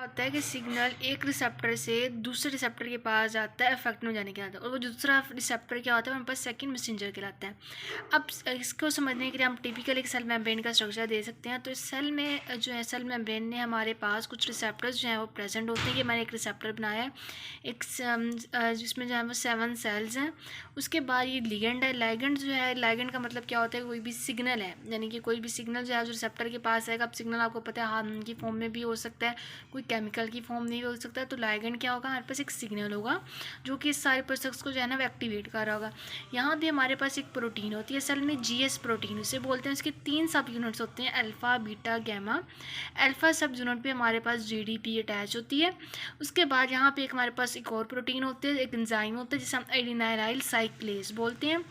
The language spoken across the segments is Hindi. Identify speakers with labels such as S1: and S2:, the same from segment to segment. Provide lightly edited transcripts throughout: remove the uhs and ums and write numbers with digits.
S1: होता है कि सिग्नल एक रिसेप्टर से दूसरे रिसेप्टर के पास जाता है इफेक्ट में जाने के लिए, और वो दूसरा रिसेप्टर क्या होता है हमारे पास सेकंड मैसेंजर कहलाता है। अब इसको समझने के लिए हम टिपिकल एक सेल मेम्ब्रेन का स्ट्रक्चर दे सकते हैं। तो इस सेल में जो है सेल मेम्ब्रेन में हमारे पास कुछ रिसेप्टर्स जो हैं वो प्रेजेंट होते हैं। कि मैंने एक रिसेप्टर बनाया है एक जिसमें जो है वो 7 सेल्स हैं। उसके बाद ये लिगेंड है। लिगेंड जो है, लिगेंड का मतलब क्या होता है, कोई भी सिग्नल है, यानी कि कोई भी सिग्नल जो है जो रिसेप्टर के पास आएगा। अब सिग्नल आपको पता है हार्मोन की फॉर्म में भी हो सकता है, कोई केमिकल की फॉर्म में भी हो सकता है। तो लिगेंड क्या होगा, हमारे पास एक सिग्नल होगा जो कि इस सारे प्रोसेस को जो है ना वो एक्टिवेट कर रहा होगा। यहाँ भी हमारे पास एक प्रोटीन होती है सेल में, जीएस प्रोटीन उसे बोलते हैं। इसके 3 सब यूनिट्स होते हैं, अल्फ़ा, बीटा, गामा। अल्फ़ा सब यूनिट पे हमारे पास जीडीपी अटैच होती है। उसके बाद यहाँ पे एक हमारे पास एक और प्रोटीन होते हैं, एक एंजाइम होता है जिसे हम एडिनाइलाइल साइक्लेज बोलते हैं।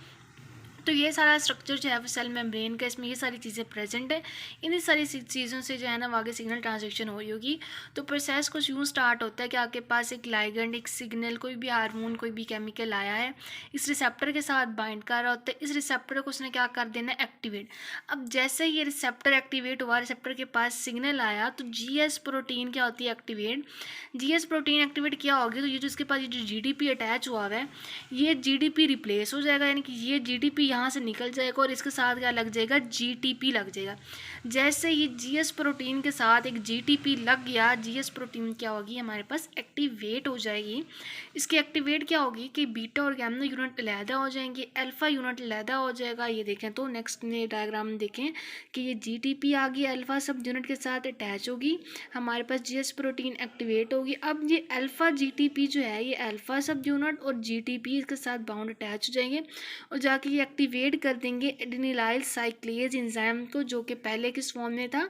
S1: तो ये सारा स्ट्रक्चर जो है वो सेल मेम्ब्रेन का, इसमें ये सारी चीज़ें प्रेजेंट है। इन्हीं सारी चीज़ों से जो है ना आगे सिग्नल ट्रांसडक्शन हो रही होगी। तो प्रोसेस कुछ यूँ स्टार्ट होता है कि आपके पास एक लाइगेंड, एक सिग्नल, कोई भी हार्मोन, कोई भी केमिकल आया है, इस रिसेप्टर के साथ बाइंड कर रहा होता है। इस रिसेप्टर को उसने क्या कर देना, एक्टिवेट। अब जैसे ही ये रिसेप्टर एक्टिवेट हुआ, रिसेप्टर के पास सिग्नल आया, तो जीएस प्रोटीन क्या होती है, एक्टिवेट। जीएस प्रोटीन एक्टिवेट क्या होगी, तो ये जो इसके पास ये जो जीडीपी अटैच हुआ है, ये जीडीपी रिप्लेस हो जाएगा, यानी कि ये जीडीपी यहाँ से निकल जाएगा और इसके साथ क्या लग जाएगा, जीटीपी लग जाएगा। जैसे ये जीएस प्रोटीन के साथ एक जीटीपी लग गया, जीएस प्रोटीन क्या होगी, हमारे पास एक्टिवेट हो जाएगी। इसकी एक्टिवेट क्या होगी कि बीटा और गामा यूनिट अलहदा हो जाएंगे, अल्फ़ा यूनिट अलहदा हो जाएगा। ये देखें तो नेक्स्ट डायग्राम में देखें कि ये जीटीपी आ गई, अल्फ़ा सब यूनिट के साथ अटैच होगी, हमारे पास जीएस प्रोटीन एक्टिवेट होगी। अब ये अल्फ़ा जीटीपी जो है, ये अल्फ़ा सब यूनिट और जीटीपी इसके साथ बाउंड अटैच हो जाएंगे और जाके ये एक्टिवेट कर देंगे एडिनिलाइल साइक्लेज एंजाइम को, जो कि पहले किस फॉर्म में था,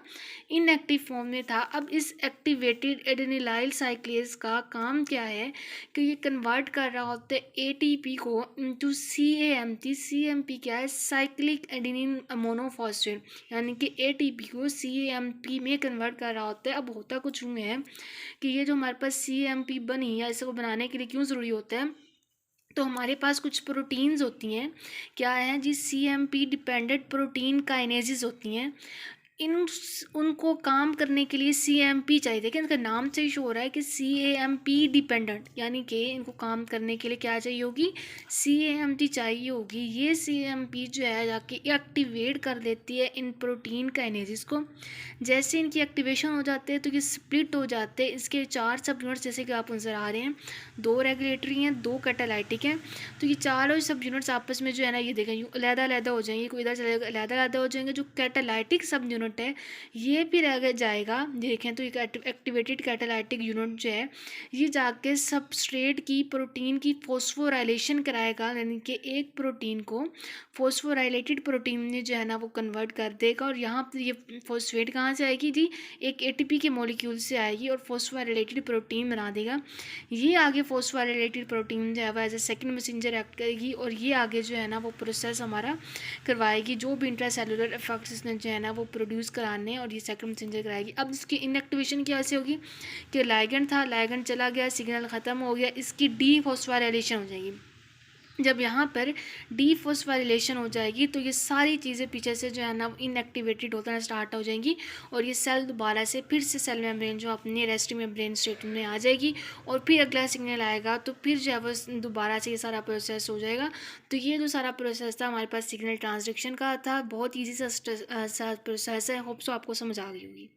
S1: इनएक्टिव फॉर्म में था। अब इस एक्टिवेटेड एडिनिलाइल साइक्लेज का काम क्या है कि ये कन्वर्ट कर रहा होता है एटीपी को इनटू सीएएमपी। सीएमपी क्या है, साइक्लिक एडेनिन मोनोफॉस्फेट, यानी कि एटीपी को सीएएमपी में कन्वर्ट कर रहा होता है। अब होता कुछ में है कि ये जो हमारे पास सीएमपी बनी है, इसको बनाने के लिए क्यों ज़रूरी होता है, तो हमारे पास कुछ प्रोटीन्स होती हैं, क्या है जी, सीएमपी डिपेंडेंट प्रोटीन काइनेजेस होती हैं। इन उनको काम करने के लिए सीएमपी चाहिए। देखिए इनका नाम से ही शो हो रहा है कि सीएमपी डिपेंडेंट, यानी कि इनको काम करने के लिए क्या चाहिए होगी, सीएमपी चाहिए होगी। ये सीएमपी जो है जाके एक्टिवेट कर देती है इन प्रोटीन काइनेजेस को। जैसे इनकी एक्टिवेशन हो जाते हैं तो ये स्प्लिट हो जाते हैं। इसके 4 सब यूनिट्स जैसे कि आप नजर आ रहे हैं, 2 रेगुलेटरी हैं, 2 कैटालाइटिक हैं। तो ये चारों सब यूनिट्स आपस में जो है ना, ये देखें यूँ अलग-अलग हो जाएंगे, कोई इधर चलेगा, अलग-अलग हो जाएंगे। जो कैटालाइटिक सब यूनिट है ये भी रह जाएगा। देखें तो एक एक्टिवेटेड कैटालाइटिक यूनिट जो है ये जाके सबस्ट्रेट की प्रोटीन की फॉस्फोराइलेशन कराएगा, यानी कि एक प्रोटीन को फॉस्फोराइलेटेड प्रोटीन में जो है ना वो कन्वर्ट कर देगा। और यहाँ पर ये फॉस्फेट कहाँ से आएगी जी, एक एटीपी के मॉलिक्यूल से आएगी और फॉस्फोराइलेटेड प्रोटीन बना देगा। ये आगे फॉस्फोराइलेटेड प्रोटीन जो है वो as a second messenger act करेगी और ये आगे जो है ना वो प्रोसेस हमारा करवाएगी, जो भी इंट्रासेलुलर इफेक्ट्स इसने जो है ना वो प्रोड्यूस कराने, और ये सेकंड मैसेंजर कराएगी। अब इसकी इनएक्टिवेशन क्या ऐसे होगी कि लाइगेंड था, लाइगेंड चला गया, सिग्नल ख़त्म हो गया, इसकी डीफॉस्फोराइलेशन हो जाएगी। जब यहाँ पर डीफॉस्फोराइलेशन हो जाएगी तो ये सारी चीज़ें पीछे से जो है ना इनएक्टिवेटेड होना स्टार्ट हो जाएंगी और ये सेल दोबारा से फिर से सेल मेम्ब्रेन जो अपने रेस्ट मेम्ब्रेन स्टेट में आ जाएगी और फिर अगला सिग्नल आएगा तो फिर जो है वो दोबारा से ये सारा प्रोसेस हो जाएगा। तो ये जो सारा प्रोसेस था हमारे पास सिग्नल ट्रांसडक्शन का था, बहुत ईजी सा प्रोसेस है। होप सो आपको समझ आ गई होगी।